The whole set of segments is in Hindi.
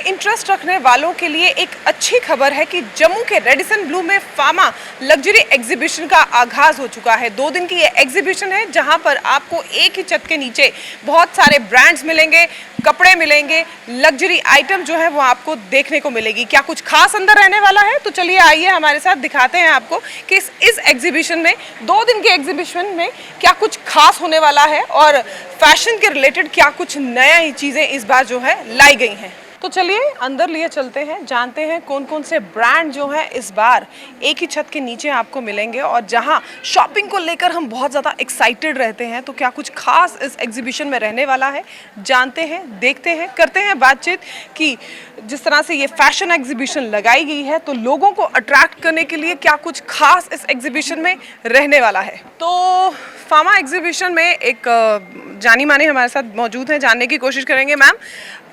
इंटरेस्ट रखने वालों के लिए एक अच्छी खबर है कि जम्मू के रेडिसन ब्लू में फामा लग्जरी एग्जीबिशन का आगाज हो चुका है। 2 दिन की ये एग्जीबिशन है जहां पर आपको एक ही छत के नीचे बहुत सारे ब्रांड्स मिलेंगे, कपड़े मिलेंगे, लग्जरी आइटम जो है वो आपको देखने को मिलेगी। क्या कुछ खास अंदर रहने वाला है? तो चलिए आइए हमारे साथ दिखाते हैं आपको कि इस एग्जीबिशन में 2 दिन के एग्जीबिशन में क्या कुछ खास होने वाला है और फैशन के रिलेटेड क्या कुछ नया ही चीज़ें इस बार जो है लाई गई हैं। तो चलिए अंदर लिए चलते हैं, जानते हैं कौन कौन से ब्रांड जो हैं इस बार एक ही छत के नीचे आपको मिलेंगे और जहां शॉपिंग को लेकर हम बहुत ज़्यादा एक्साइटेड रहते हैं। तो क्या कुछ खास इस एग्जीबिशन में रहने वाला है, जानते हैं, देखते हैं, करते हैं बातचीत कि जिस तरह से ये फैशन एग्जीबिशन लगाई गई है तो लोगों को अट्रैक्ट करने के लिए क्या कुछ खास इस एग्जीबिशन में रहने वाला है। तो फामा एग्जीबिशन में एक जानी मानी हमारे साथ मौजूद हैं, जानने की कोशिश करेंगे। मैम,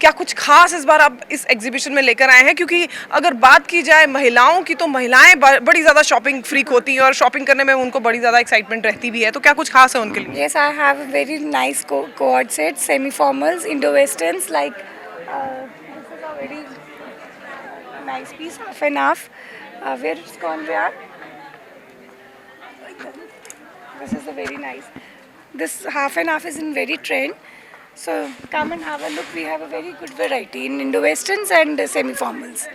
क्या कुछ खास इस बार आप इस एग्जीबिशन में लेकर आए हैं? क्योंकि अगर बात की जाए महिलाओं की तो महिलाएं बड़ी ज़्यादा शॉपिंग फ्रीक होती हैं और शॉपिंग करने में उनको बड़ी ज़्यादा एक्साइटमेंट रहती भी है। तो क्या कुछ खास है उनके लिए? Yes, I have a very nice cohort set, semi-formals, Indo-westerns. Like this is a very nice piece, half and half. Where it's gone, where? This is a very nice. This half and half is in very trend. So come and have a look. We have a very good variety in Indo-westerns and semi-formals.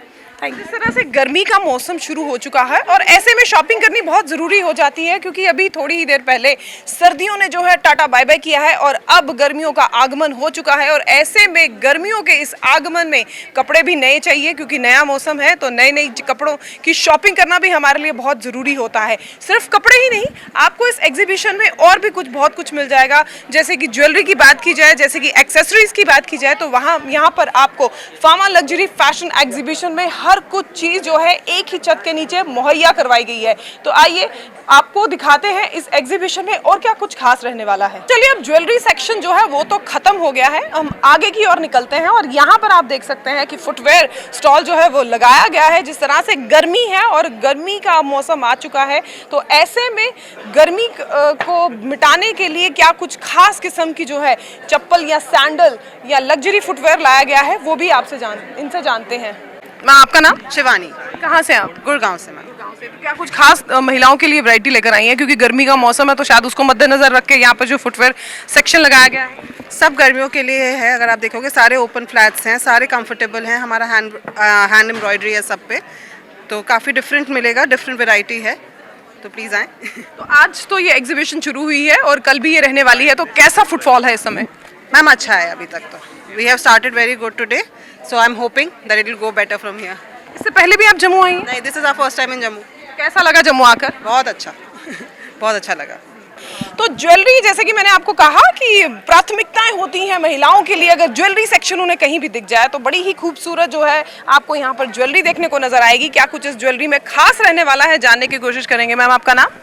जिस तरह से गर्मी का मौसम शुरू हो चुका है और ऐसे में शॉपिंग करनी बहुत ज़रूरी हो जाती है क्योंकि अभी थोड़ी ही देर पहले सर्दियों ने जो है टाटा बाय बाय किया है और अब गर्मियों का आगमन हो चुका है और ऐसे में गर्मियों के इस आगमन में कपड़े भी नए चाहिए क्योंकि नया मौसम है। तो नए नए कपड़ों की शॉपिंग करना भी हमारे लिए बहुत ज़रूरी होता है। सिर्फ कपड़े ही नहीं, आपको इस एग्जीबिशन में और भी बहुत कुछ मिल जाएगा। जैसे कि ज्वेलरी की बात की जाए, जैसे कि एक्सेसरीज़ की बात की जाए तो यहाँ पर आपको फामा लग्जरी फैशन एग्जीबिशन में हर कुछ चीज जो है एक ही छत के नीचे मुहैया करवाई गई है। तो आइए आपको दिखाते हैं इस एग्जीबिशन में और क्या कुछ खास रहने वाला है। चलिए अब ज्वेलरी सेक्शन जो है वो तो खत्म हो गया है, हम आगे की ओर निकलते हैं और यहाँ पर आप देख सकते हैं कि फुटवेयर स्टॉल जो है वो लगाया गया है। जिस तरह से गर्मी है और गर्मी का मौसम आ चुका है तो ऐसे में गर्मी को मिटाने के लिए क्या कुछ खास किस्म की जो है चप्पल या सैंडल या लग्जरी फुटवेयर लाया गया है वो भी इनसे जानते हैं। मैं, आपका नाम? शिवानी। कहाँ से आप? गुड़गांव से। मैं तो क्या कुछ खास महिलाओं के लिए वैरायटी लेकर आई है क्योंकि गर्मी का मौसम है तो शायद उसको मद्देनजर रख के यहाँ पर जो फुटवेयर सेक्शन लगाया गया है सब गर्मियों के लिए है। अगर आप देखोगे सारे ओपन फ्लैट्स हैं, सारे कंफर्टेबल हैं। हमारा हैंड एम्ब्रॉयडरी है सब पे, तो काफ़ी डिफरेंट मिलेगा, डिफरेंट वैरायटी है, तो प्लीज़ आएँ। तो आज तो ये एग्जीबिशन शुरू हुई है और कल भी ये रहने वाली है, तो कैसा फुटफॉल है इस समय? मैम अच्छा है अभी तक तो। We have started very good today, so I am hoping that it will go better from here. इससे पहले भी आप जम्मू आई हैं? नहीं, this is our first time in Jammu. कैसा लगा जम्मू आकर? बहुत अच्छा बहुत अच्छा लगा। तो ज्वेलरी, जैसे कि मैंने आपको कहा कि प्राथमिकताएं होती हैं महिलाओं के लिए। अगर ज्वेलरी सेक्शन उन्हें कहीं भी दिख जाए तो बड़ी ही खूबसूरत जो है आपको यहाँ पर ज्वेलरी देखने को नजर आएगी। क्या कुछ इस ज्वेलरी में खास रहने वाला है, जानने की कोशिश करेंगे। मैम, आपका नाम?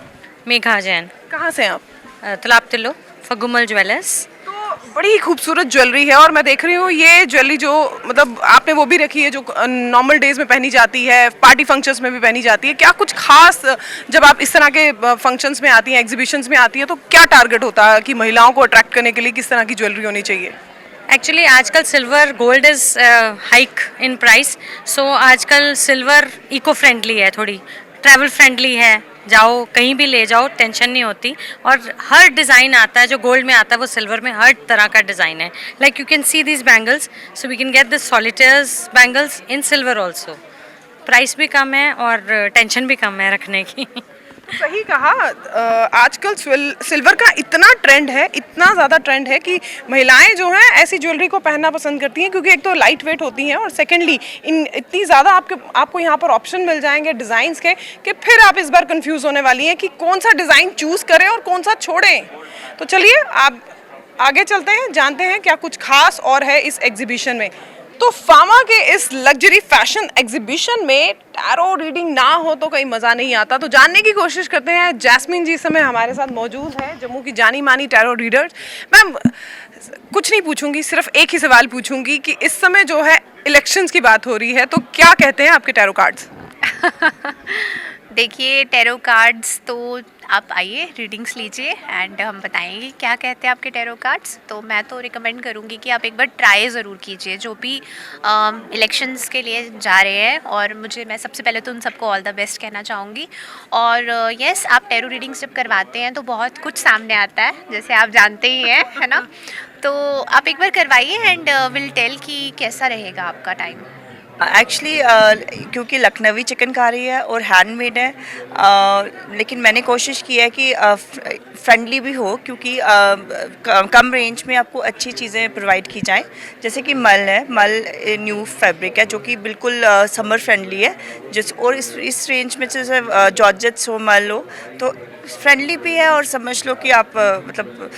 मेघा जैन। कहाँ से हैं आप? तालाब तिल्लो, फगुमल ज्वेलर्स। बड़ी ही खूबसूरत ज्वेलरी है और मैं देख रही हूँ ये ज्वेलरी जो मतलब आपने वो भी रखी है जो नॉर्मल डेज में पहनी जाती है, पार्टी फंक्शंस में भी पहनी जाती है। क्या कुछ खास जब आप इस तरह के फंक्शंस में आती हैं, एग्जीबिशंस में आती हैं तो क्या टारगेट होता है कि महिलाओं को अट्रैक्ट करने के लिए किस तरह की ज्वेलरी होनी चाहिए? एक्चुअली आजकल silver gold is hike in price, so आजकल सिल्वर इको फ्रेंडली है, थोड़ी ट्रैवल फ्रेंडली है, जाओ कहीं भी ले जाओ टेंशन नहीं होती। और हर डिज़ाइन आता है जो गोल्ड में आता है वो सिल्वर में हर तरह का डिज़ाइन है। Like you can see these bangles, so we can get the solitaires bangles in silver also. Price भी कम है और टेंशन भी कम है रखने की। सही कहा, आजकल सिल्वर का इतना ट्रेंड है, इतना ज़्यादा ट्रेंड है कि महिलाएं जो हैं ऐसी ज्वेलरी को पहनना पसंद करती हैं क्योंकि एक तो लाइट वेट होती हैं और सेकेंडली इतनी ज़्यादा आपको यहाँ पर ऑप्शन मिल जाएंगे डिज़ाइंस के कि फिर आप इस बार कंफ्यूज होने वाली हैं कि कौन सा डिज़ाइन चूज़ करें और कौन सा छोड़ें। तो चलिए आप आगे चलते हैं, जानते हैं क्या कुछ खास और है इस एग्जीबिशन में। तो फामा के इस लग्जरी फैशन एग्जीबिशन में टैरो रीडिंग ना हो तो कहीं मज़ा नहीं आता। तो जानने की कोशिश करते हैं। जैस्मिन जी इस समय हमारे साथ मौजूद हैं, जम्मू की जानी मानी टैरो रीडर्स। मैम, कुछ नहीं पूछूंगी, सिर्फ एक ही सवाल पूछूंगी कि इस समय जो है इलेक्शंस की बात हो रही है तो क्या कहते हैं आपके टैरो कार्ड्स? देखिए टैरो कार्ड्स तो आप आइए रीडिंग्स लीजिए एंड हम बताएंगे क्या कहते हैं आपके टैरो कार्ड्स। तो मैं तो रिकमेंड करूँगी कि आप एक बार ट्राई ज़रूर कीजिए जो भी इलेक्शंस के लिए जा रहे हैं, और मैं सबसे पहले तो उन सबको ऑल द बेस्ट कहना चाहूँगी। और यस, आप टैरो रीडिंग्स जब करवाते हैं तो बहुत कुछ सामने आता है, जैसे आप जानते ही हैं, है ना। तो आप एक बार करवाइए एंड विल टेल कि कैसा रहेगा आपका टाइम। एक्चुअली क्योंकि लखनवी चिकनकारी है और हैंडमेड है, लेकिन मैंने कोशिश की है कि फ्रेंडली भी हो, क्योंकि कम रेंज में आपको अच्छी चीज़ें प्रोवाइड की जाएं। जैसे कि मल है, मल न्यू फैब्रिक है जो कि बिल्कुल समर फ्रेंडली है। और इस रेंज में जैसे जॉर्जेट्स हो, मल हो, तो फ्रेंडली भी है और समझ लो कि आप मतलब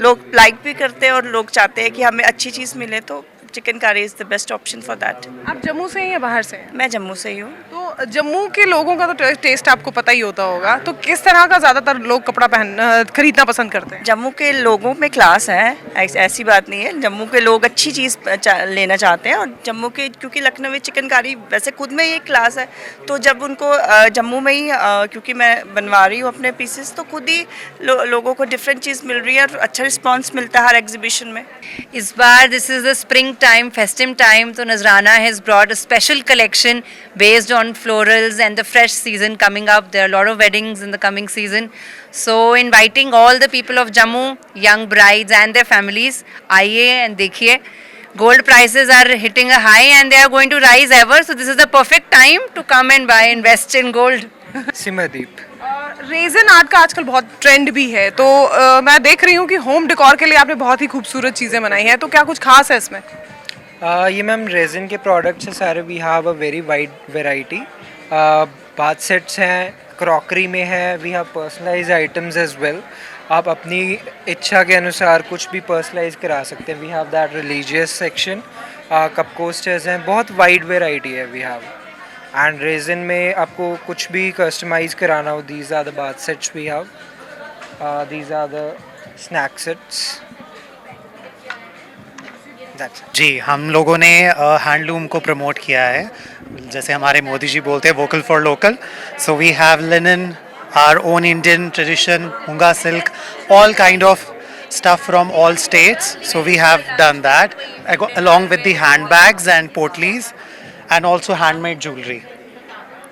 लोग लाइक भी करते हैं और लोग चाहते हैं कि हमें अच्छी चीज़ मिले, तो chikankari is the best option for that. आप जम्मू से हैं या बाहर से हैं? मैं जम्मू से ही हूँ। तो जम्मू के लोगों का तो टेस्ट आपको पता ही होता होगा, तो किस तरह का ज़्यादातर लोग कपड़ा खरीदना पसंद करते हैं? जम्मू के लोगों में क्लास है, ऐसी बात नहीं है। जम्मू के लोग अच्छी चीज़ लेना चाहते हैं, और जम्मू के क्योंकि लखनवी चिकनकारी वैसे खुद में ही एक क्लास है, तो जब उनको जम्मू में ही क्योंकि मैं बनवा रही हूँ अपने पीसेस, तो खुद ही लोगों को डिफरेंट चीज़ मिल रही है और अच्छा रिस्पॉन्स मिलता है हर एग्जीबिशन में। इस बार this is the spring time, festive time, तो Nazrana has brought a special collection based on florals and the fresh season coming up. There are a lot of weddings in the coming season. So inviting all the people of Jammu, young brides and their families, आइए and देखिए. Gold prices are hitting a high and they are going to rise ever. So this is the perfect time to come and buy, invest in gold. Simardeep. Resin art का आजकल बहुत ट्रेंड भी है, तो मैं देख रही हूँ कि होम डेकोर के लिए आपने बहुत ही खूबसूरत चीज़ें बनाई हैं, तो क्या कुछ खास है इसमें? ये मैम रेजिन के प्रोडक्ट्स हैं सारे। We have a very wide variety. Bath sets हैं, क्रॉकरी में है, we have personalise items as well. आप अपनी इच्छा के अनुसार कुछ भी पर्सनलाइज करा सकते हैं। We have that religious section, cup coasters हैं, बहुत वाइड वेराइटी है वी हैव। एंड रेजिन में आपको कुछ भी कस्टमाइज कराना हो, these are the bath sets we have, these are the snack sets. जी, हम लोगों ने हैंडलूम को प्रमोट किया है, जैसे हमारे मोदी जी बोलते हैं vocal for local. So we have linen, our own Indian tradition, Moonga silk, all kind of stuff from all states. So we have done that along with the handbags and potlies and also handmade jewelry.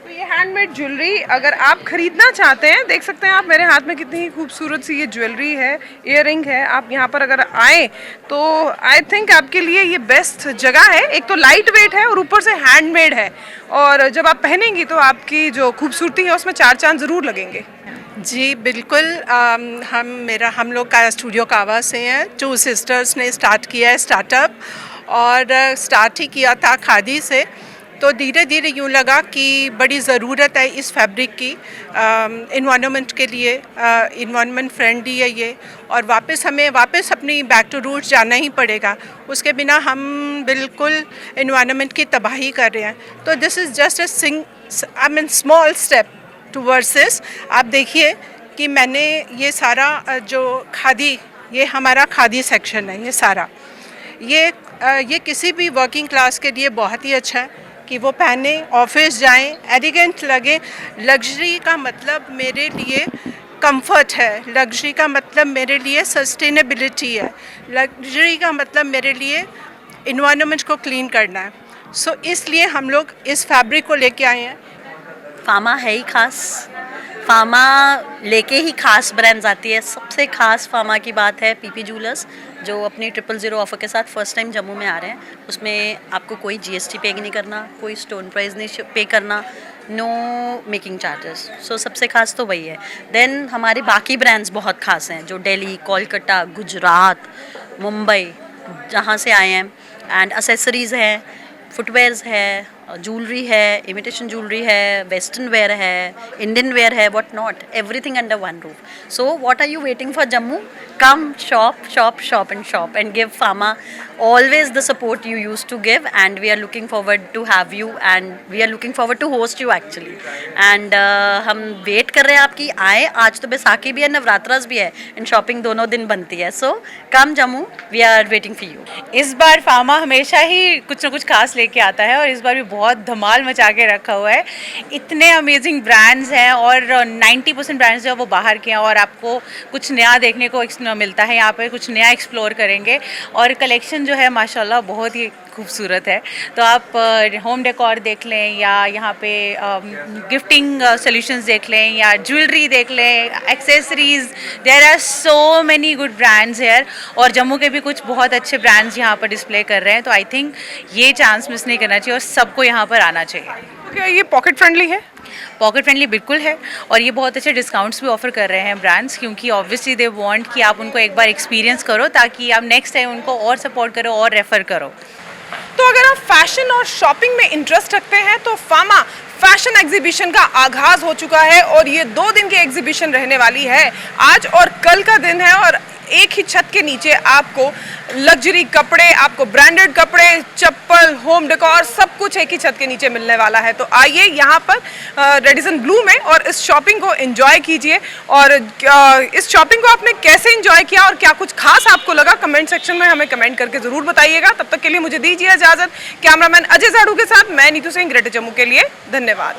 तो ये हैंडमेड ज्वेलरी अगर आप खरीदना चाहते हैं, देख सकते हैं आप मेरे हाथ में कितनी ही खूबसूरत सी ये ज्वेलरी है, ईयररिंग है। आप यहाँ पर अगर आए तो आई थिंक आपके लिए ये बेस्ट जगह है। एक तो लाइट वेट है और ऊपर से हैंडमेड है, और जब आप पहनेंगी तो आपकी जो खूबसूरती है उसमें चार चांद ज़रूर लगेंगे। जी बिल्कुल। हम लोग का स्टूडियो कावा से हैं। 2 सिस्टर्स ने स्टार्ट किया है स्टार्टअप, और स्टार्ट ही किया था खादी से। तो धीरे धीरे यूँ लगा कि बड़ी ज़रूरत है इस फैब्रिक की, इन्वायरमेंट के लिए, इन्वायरमेंट फ्रेंडली है ये, और हमें वापस अपनी बैक टू रूट्स जाना ही पड़ेगा। उसके बिना हम बिल्कुल इन्वायरमेंट की तबाही कर रहे हैं। तो this is just a small step towards this. आप देखिए कि मैंने ये सारा जो खादी, ये हमारा खादी सेक्शन है, ये सारा ये किसी भी वर्किंग क्लास के लिए बहुत ही अच्छा है कि वो पहने, ऑफिस जाएं, एलिगेंट लगे। लग्जरी का मतलब मेरे लिए कंफर्ट है, लग्जरी का मतलब मेरे लिए सस्टेनेबिलिटी है, लग्जरी का मतलब मेरे लिए इन्वायरमेंट को क्लीन करना है। सो इसलिए हम लोग इस फैब्रिक को लेके आए हैं। फामा है ही खास, फामा लेके ही खास ब्रांड्स आती है। सबसे खास फामा की बात है पीपी जूलर्स, जो अपनी 000 ऑफ़र के साथ फर्स्ट टाइम जम्मू में आ रहे हैं। उसमें आपको कोई GST पे नहीं करना, कोई स्टोन प्राइस नहीं पे करना, नो मेकिंग चार्जेस। सो सबसे खास तो वही है। देन हमारे बाकी ब्रांड्स बहुत खास हैं, जो दिल्ली, कोलकाता, गुजरात, मुंबई जहाँ से आए हैं। एंड एसेसरीज़ हैं, फुटवेयर्स है, ज्वेलरी है, इमिटेशन ज्वेलरी है, वेस्टर्न वेयर है, इंडियन वेयर है, what not, everything under one roof. So what are you waiting for Jammu? Come shop and give Fama always the support you used to give, and we are looking forward to have you, and we are looking forward to host you actually. And हम वेट कर रहे हैं आपकी आए। आज तो बैसाखी भी है, नवरात्रास भी है, एंड शॉपिंग दोनों दिन बनती है। So come Jammu, we are waiting for you. इस बार फामा हमेशा ही कुछ ना कुछ खास लेके आता है, और इस बार भी बहुत धमाल मचा के रखा हुआ है। इतने अमेजिंग ब्रांड्स हैं और 90% ब्रांड्स जो है वो बाहर के हैं और आपको कुछ नया देखने को मिलता है यहाँ पे, कुछ नया एक्सप्लोर करेंगे और कलेक्शन जो है माशाल्लाह बहुत ही खूबसूरत है। तो आप होम डेकोर देख लें या यहाँ पे गिफ्टिंग सॉल्यूशंस देख लें या ज्वेलरी देख लें, accessories, there are so many good brands here और जम्मू के भी कुछ बहुत अच्छे ब्रांड्स यहाँ पर डिस्प्ले कर रहे हैं। तो आई थिंक ये चांस मिस नहीं करना चाहिए और सबको यहाँ पर आना चाहिए। क्या ये पॉकेट फ्रेंडली है? पॉकेट फ्रेंडली बिल्कुल है और ये बहुत अच्छे डिस्काउंट्स भी ऑफर कर रहे हैं ब्रांड्स, क्योंकि ऑब्वियसली दे वांट कि आप उनको एक बार एक्सपीरियंस करो ताकि आप नेक्स्ट टाइम उनको और सपोर्ट करो और रेफ़र करो। तो अगर आप फैशन और शॉपिंग में इंटरेस्ट रखते हैं तो फामा फैशन एग्जीबिशन का आगाज हो चुका है और ये 2 दिन की एग्जीबिशन रहने वाली है। आज और कल का दिन है और एक ही छत के नीचे आपको लग्जरी कपड़े, आपको ब्रांडेड कपड़े, चप्पल, होम डेकोर सब कुछ एक ही छत के नीचे मिलने वाला है। तो आइए यहाँ पर रेडिसन ब्लू में और इस शॉपिंग को एंजॉय कीजिए। और इस शॉपिंग को आपने कैसे एंजॉय किया और क्या कुछ खास आपको लगा, कमेंट सेक्शन में हमें कमेंट करके ज़रूर बताइएगा। तब तक के लिए मुझे दीजिए इजाज़त। कैमरामैन अजय जाड़ू के साथ मैं नीतू सिंह, ग्रेटर जम्मू के लिए धन्यवाद।